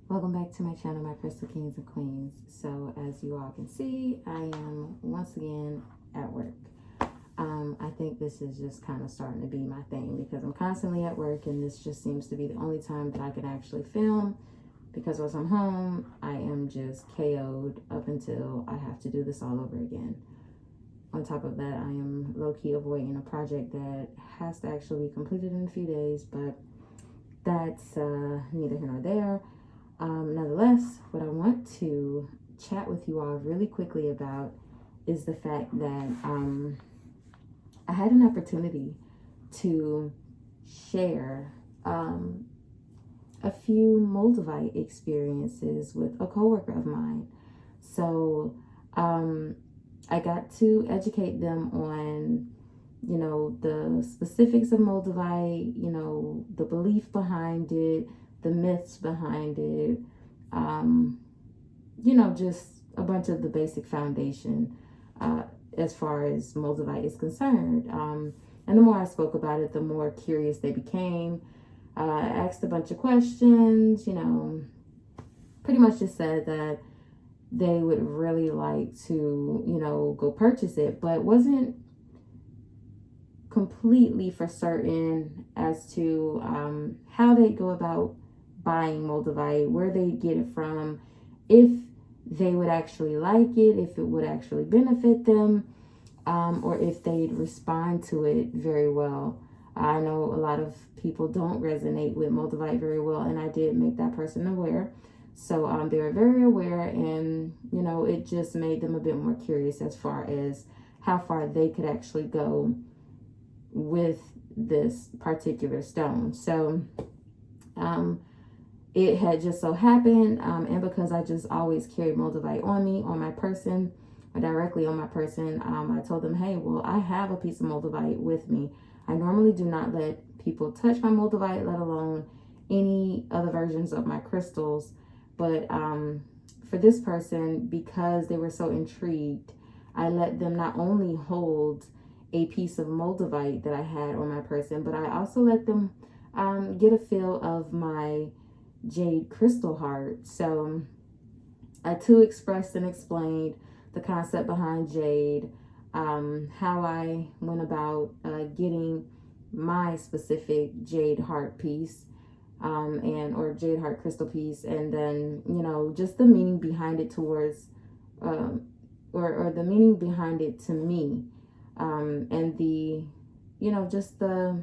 Welcome back to my channel, my Crystal Kings and Queens. So as you all can see, I am once again at work. I think this is just kind of starting to be my thing because I'm constantly at work, and this just seems to be the only time that I can actually film, because once I'm home, I am just KO'd up until I have to do this all over again. On top of that, I am low-key avoiding a project that has to actually be completed in a few days, but that's neither here nor there. Nonetheless, what I want to chat with you all really quickly about is the fact that I had an opportunity to share a few Moldavite experiences with a coworker of mine. So I got to educate them on, the specifics of Moldavite, the belief behind it, the myths behind it, just a bunch of the basic foundation as far as Moldavite is concerned. And the more I spoke about it, the more curious they became. I asked a bunch of questions, pretty much just said that they would really like to, go purchase it, but wasn't completely for certain as to how they go about buying Moldavite, where they get it from, if they would actually like it, if it would actually benefit them, or if they'd respond to it very well. I know a lot of people don't resonate with Moldavite very well, and I did make that person aware. So they were very aware, and it just made them a bit more curious as far as how far they could actually go with this particular stone. So it had just so happened, and because I just always carried Moldavite on me, on my person, or directly on my person, I told them, hey, well, I have a piece of Moldavite with me. I normally do not let people touch my Moldavite, let alone any other versions of my crystals. But for this person, because they were so intrigued, I let them not only hold a piece of Moldavite that I had on my person, but I also let them get a feel of my jade crystal heart. So I too expressed and explained the concept behind jade, how I went about getting my specific jade heart piece, or jade heart crystal piece, and then just the meaning behind it towards or the meaning behind it to me, and the just the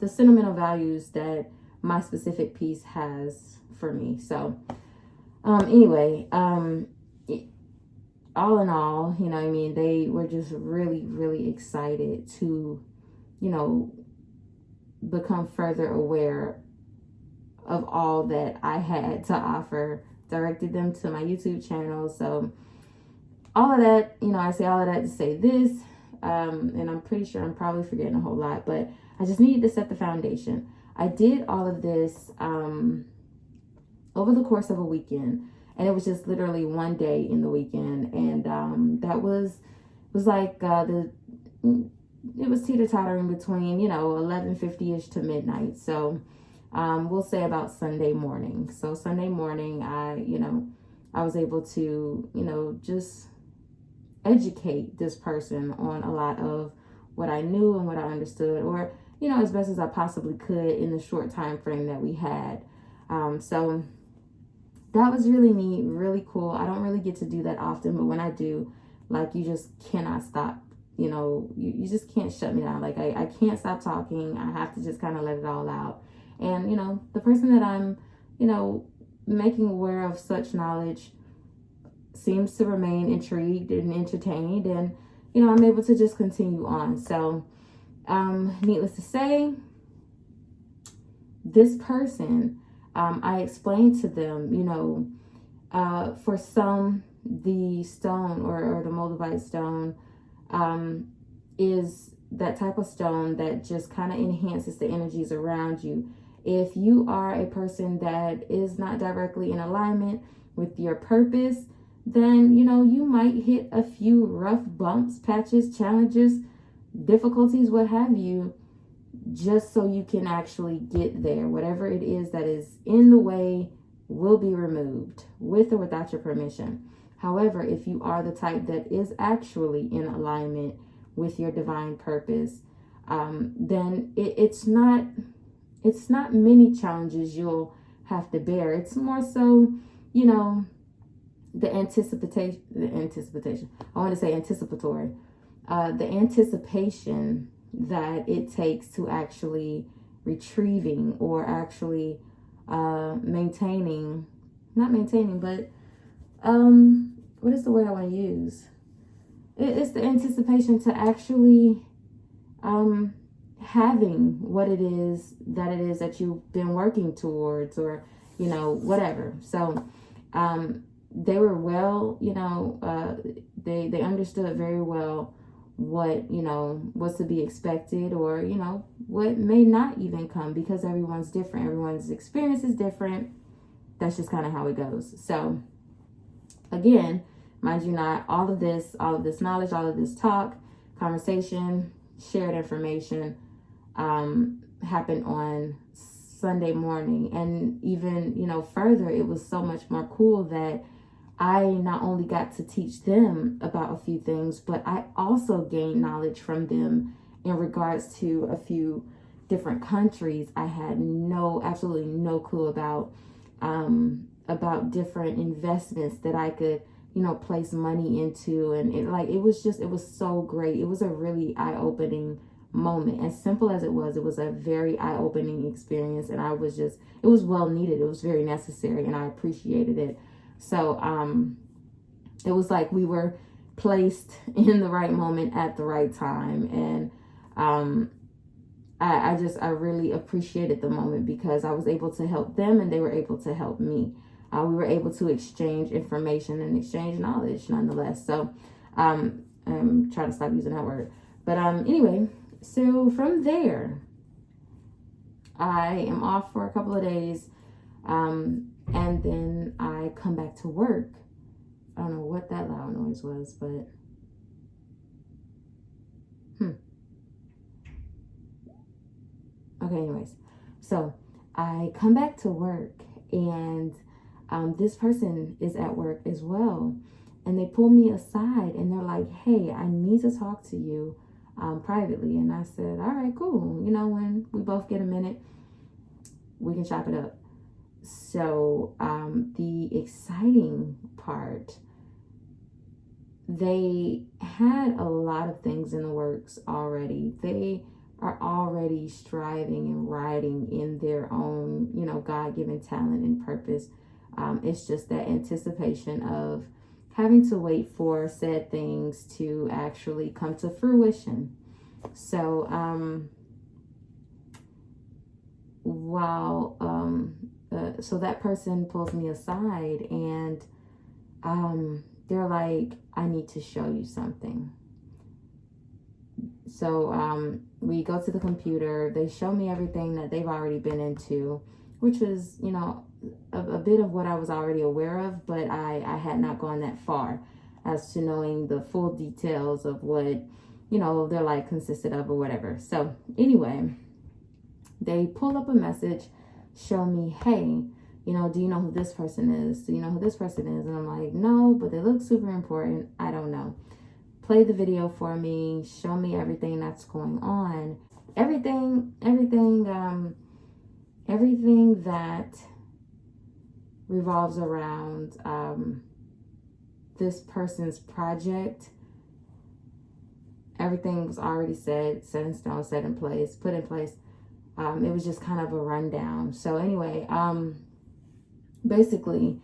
sentimental values that my specific piece has for me. So anyway, all in all, they were just really, really excited to, become further aware of all that I had to offer. Directed them to my YouTube channel. So all of that, I say all of that to say this, and I'm pretty sure I'm probably forgetting a whole lot, but I just needed to set the foundation. I did all of this over the course of a weekend, and it was just literally one day in the weekend, and that was like it was teeter-tottering between 11:50ish to midnight. So we'll say about Sunday morning. So Sunday morning, I was able to just educate this person on a lot of what I knew and what I understood, or as best as I possibly could in the short time frame that we had. So that was really neat, really cool. I don't really get to do that often, but when I do, like, you just cannot stop. You just can't shut me down. Like, I can't stop talking. I have to just kind of let it all out. And, the person that I'm, making aware of such knowledge seems to remain intrigued and entertained. And, I'm able to just continue on. So, needless to say, this person, I explained to them, for some, the stone or the Moldavite stone is that type of stone that just kind of enhances the energies around you. If you are a person that is not directly in alignment with your purpose, then, you might hit a few rough bumps, patches, challenges, difficulties, what have you. just so you can actually get there. Whatever it is that is in the way will be removed with or without your permission. However, if you are the type that is actually in alignment with your divine purpose, then it's not many challenges you'll have to bear. It's more so, you know, the anticipation. I want to say anticipatory. The anticipation that it takes to actually retrieving or actually maintaining, not maintaining, but what is the word I want to use? It's the anticipation to actually having what it is that you've been working towards, or you know, whatever. So they were well, you know, they understood very well what, you know, was to be expected, or you know, what may not even come, because everyone's different, everyone's experience is different. That's just kind of how it goes. So again, mind you, not all of this knowledge, all of this talk, conversation, shared information happened on Sunday morning. And even, you know, further, it was so much more cool that I not only got to teach them about a few things, but I also gained knowledge from them in regards to a few different countries I had absolutely no clue about different investments that I could, you know, place money into. And it was so great. It was a really eye-opening moment. As simple as it was a very eye-opening experience. And it was well needed. It was very necessary, and I appreciated it. So it was like we were placed in the right moment at the right time. And I really appreciated the moment, because I was able to help them and they were able to help me. We were able to exchange information and exchange knowledge nonetheless. So I'm trying to stop using that word. But anyway, so from there, I am off for a couple of days. And then I come back to work. I don't know what that loud noise was, but okay, anyways. So I come back to work, and this person is at work as well. And they pull me aside and they're like, hey, I need to talk to you privately. And I said, all right, cool. You know, when we both get a minute, we can chop it up. So the exciting part, they had a lot of things in the works already. They are already striving and riding in their own, you know, God-given talent and purpose. It's just that anticipation of having to wait for said things to actually come to fruition. So so that person pulls me aside, and they're like, I need to show you something. So we go to the computer. They show me everything that they've already been into, which was, you know, a bit of what I was already aware of, but I had not gone that far as to knowing the full details of what, you know, their life consisted of or whatever. So anyway, they pull up a message, show me, hey, you know, do you know who this person is? Do you know who this person is? And I'm like, no, but they look super important. I don't know. Play the video for me. Show me everything that's going on. Everything that revolves around this person's project. Everything was already set in stone, put in place. It was just kind of a rundown. So anyway, basically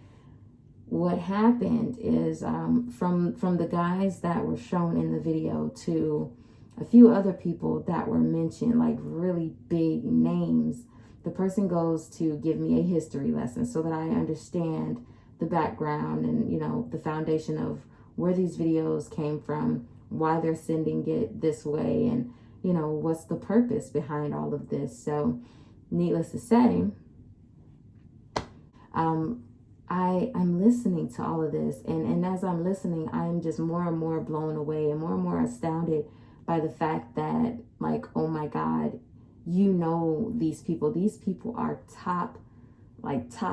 what happened is from the guys that were shown in the video to a few other people that were mentioned, like really big names, the person goes to give me a history lesson so that I understand the background and, you know, the foundation of where these videos came from, why they're sending it this way, and, you know, what's the purpose behind all of this. So needless to say, I'm listening to all of this, and as I'm listening, I'm just more and more blown away and more astounded by the fact that, like, oh my God, you know these people. These people are top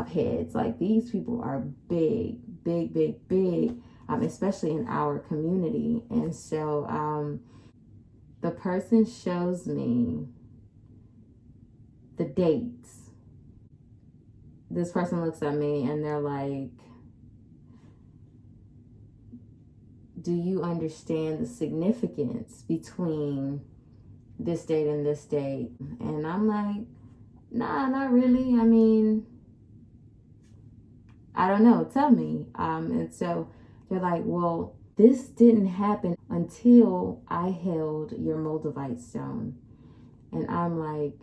heads. Like, these people are big, big, big, big, especially in our community. And so the person shows me the dates. This person looks at me and they're like, do you understand the significance between this date and this date? And I'm like, nah, not really. I mean, I don't know. Tell me. And so they're like, well, this didn't happen until I held your Moldavite stone. And I'm like,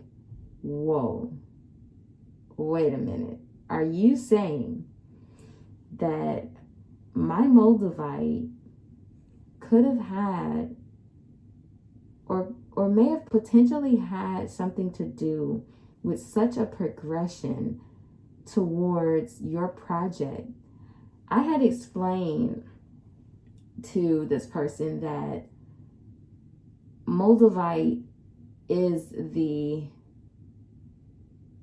whoa, wait a minute. Are you saying that my Moldavite could have had or may have potentially had something to do with such a progression towards your project? I had explained to this person that Moldavite is the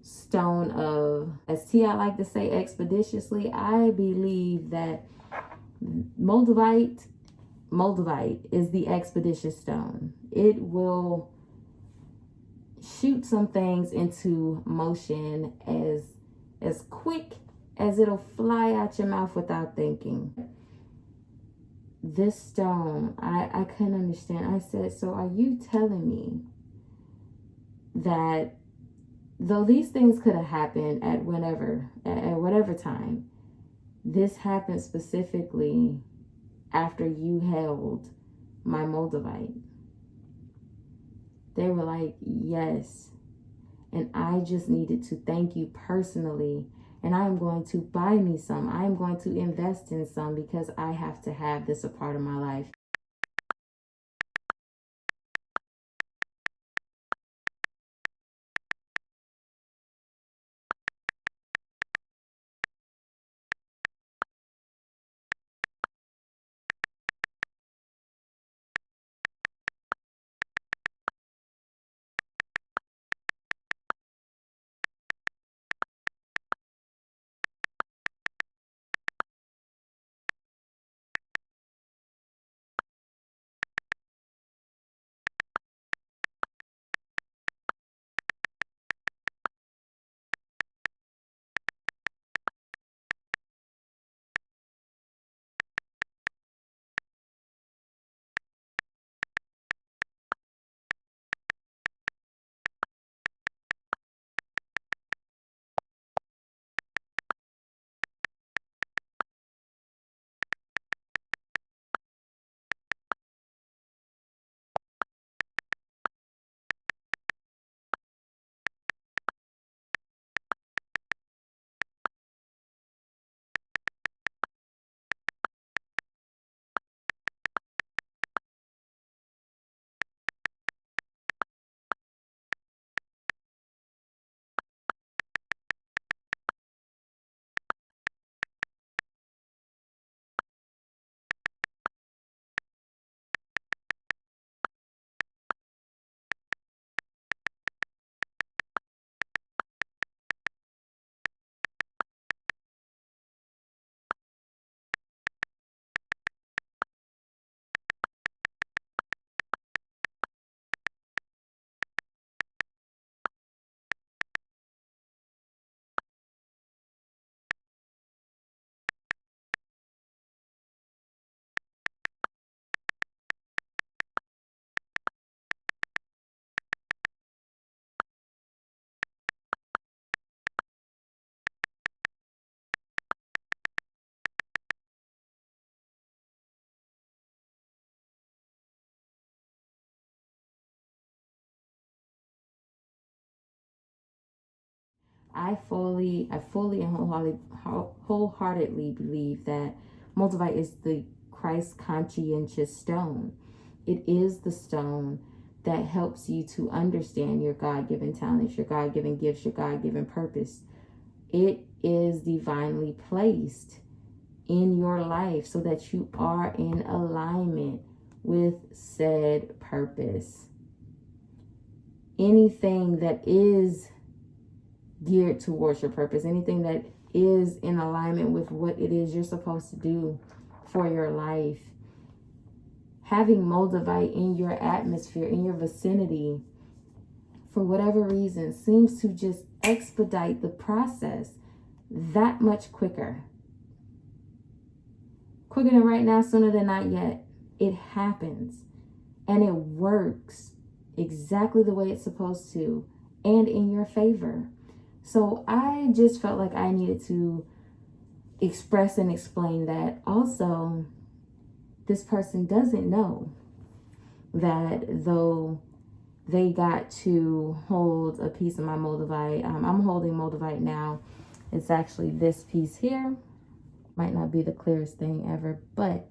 stone of, as T.I. like to say expeditiously, I believe that Moldavite is the expeditious stone. It will shoot some things into motion as quick as it'll fly out your mouth without thinking. This stone, I couldn't understand. I said, so are you telling me that though these things could have happened at whatever time, this happened specifically after you held my Moldavite? They were like, yes. And I just needed to thank you personally. And I am going to buy me some. I am going to invest in some because I have to have this a part of my life. I fully and wholeheartedly believe that Moldavite is the Christ conscientious stone. It is the stone that helps you to understand your God-given talents, your God-given gifts, your God-given purpose. It is divinely placed in your life so that you are in alignment with said purpose. anything that is geared towards your purpose, anything that is in alignment with what it is you're supposed to do for your life. Having moldavite in your atmosphere, in your vicinity, for whatever reason, seems to just expedite the process that much quicker. Quicker than right now, sooner than not yet. It happens. And it works exactly the way it's supposed to and in your favor. So I just felt like I needed to express and explain that. Also, this person doesn't know that though they got to hold a piece of my moldavite, I'm holding moldavite now. It's actually this piece here. Might not be the clearest thing ever, but,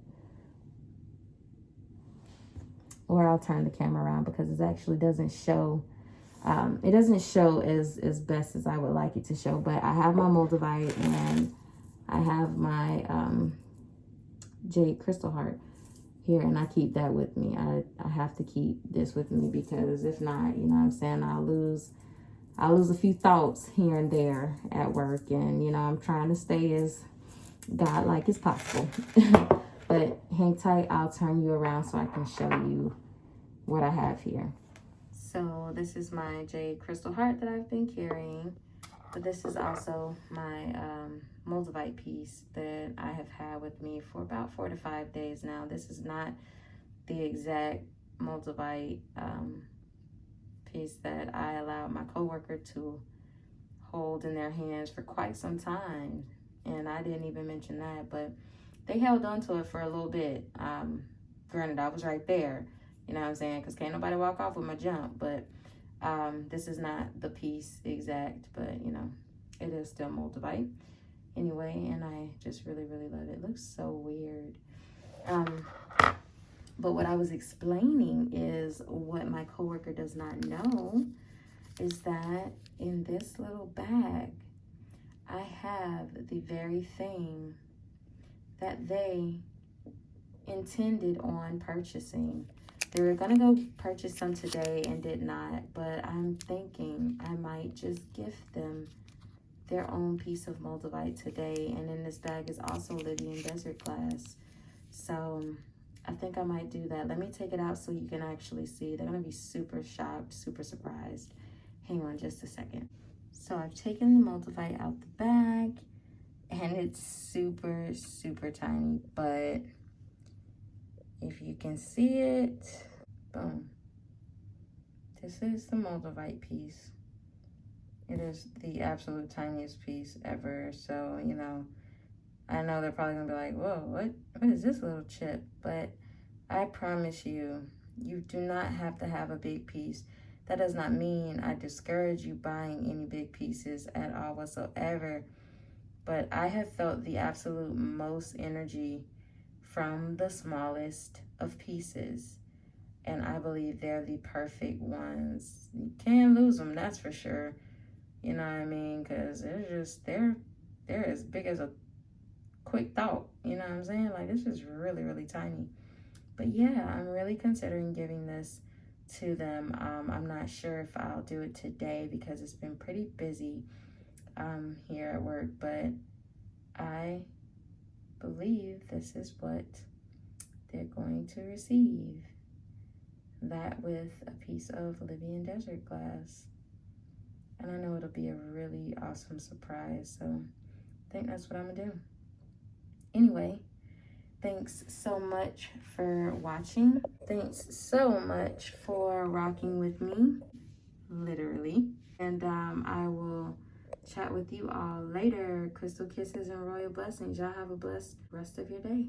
or I'll turn the camera around because it actually doesn't show. It doesn't show as best as I would like it to show, but I have my moldavite and I have my jade crystal heart here, and I keep that with me. I have to keep this with me because if not, you know what I'm saying, I'll lose a few thoughts here and there at work, and you know, I'm trying to stay as godlike as possible. But hang tight, I'll turn you around so I can show you what I have here. So this is my jade crystal heart that I've been carrying, but this is also my moldavite piece that I have had with me for about 4 to 5 days now. This is not the exact moldavite piece that I allowed my coworker to hold in their hands for quite some time, and I didn't even mention that, but they held on to it for a little bit. Granted, I was right there, you know what I'm saying, because can't nobody walk off with my jump, but this is not the piece exact, but you know, it is still moldavite anyway, and I just really love it. It looks so weird. But what I was explaining is what my coworker does not know is that in this little bag, I have the very thing that they intended on purchasing. They were gonna go purchase some today and did not, but I'm thinking I might just gift them their own piece of moldavite today. And in this bag is also Libyan desert glass. So I think I might do that. Let me take it out so you can actually see. They're gonna be super shocked, super surprised. Hang on just a second. So I've taken the moldavite out the bag, and it's super tiny, but if you can see it, boom. This is the moldavite piece. It is the absolute tiniest piece ever. So, you know, I know they're probably gonna be like, whoa, what is this little chip? But I promise you, you do not have to have a big piece. That does not mean I discourage you buying any big pieces at all whatsoever. But I have felt the absolute most energy from the smallest of pieces. And I believe they're the perfect ones. You can't lose them, that's for sure. You know what I mean? Because they're as big as a quick thought. You know what I'm saying? Like, this is really tiny. But yeah, I'm really considering giving this to them. I'm not sure if I'll do it today because it's been pretty busy here at work, but I believe this is what they're going to receive. That with a piece of Libyan desert glass. And I know it'll be a really awesome surprise, so I think that's what I'm gonna do. Anyway, thanks so much for watching. Thanks so much for rocking with me, literally. And I will chat with you all later. Crystal kisses and royal blessings. Y'all have a blessed rest of your day.